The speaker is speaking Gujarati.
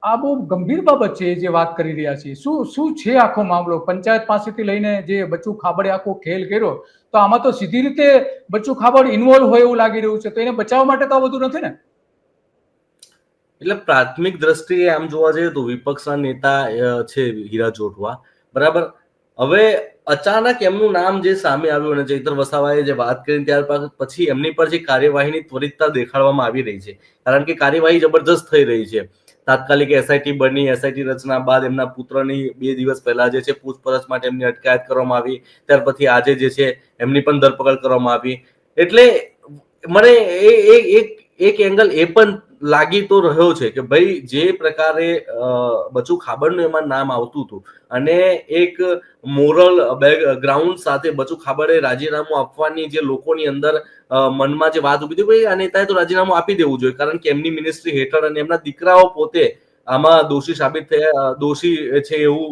આ બહુ ગંભીર બાબત છે જે વાત કરી રહ્યા છીએ. શું છે આખો મામલો? પંચાયત પાસેથી લઈને જે બચ્ચુ ખાબડે આખો ખેલ કર્યો, તો આમાં તો સીધી રીતે બચ્ચુ ખાબડ ઇન્વોલ્વ હોય એવું લાગી રહ્યું છે. તો એને બચાવવા માટે તો આ બધું નથી ને? એટલે પ્રાથમિક દ્રષ્ટિએ આમ જોવા જઈએ તો વિપક્ષના નેતા છે હીરા જોટવા, બરાબર. હવે અચાનક એમનું નામ જે સામે આવ્યું અને ચૈતર વસાવાએ જે વાત કરી ત્યાર પછી એમની પર જે કાર્યવાહીની ત્વરિતતા દેખાડવામાં આવી રહી છે, કારણ કે કાર્યવાહી જબરજસ્ત થઈ રહી છે. તાત્કાલિક એસઆઈટી બની, એસઆઈટી રચના બાદ એમના પુત્રની 2 દિવસ પહેલા જે છે પૂછપરછ માટે એમની અટકાયત કરવામાં આવી. ત્યાર પછી આજે જે છે એમની પણ ધરપકડ કરવામાં આવી. એટલે મને એક એંગલ એ પણ લાગી તો રહ્યો છે કે ભાઈ જે પ્રકારે બચુ ખાબડનું એમાં નામ આવતું હતું અને એક મોરલ બેકગ્રાઉન્ડ સાથે બચુ ખાબડે રાજીનામું આપવાની જે લોકોની અંદર મનમાં જે વાત ઉભી હતી, ભાઈ આ નેતાએ તો રાજીનામું આપી દેવું જોઈએ, કારણ કે એમની મિનિસ્ટ્રી હેઠળ અને એમના દીકરાઓ પોતે આમાં દોષી સાબિત થયા, દોષી છે એવું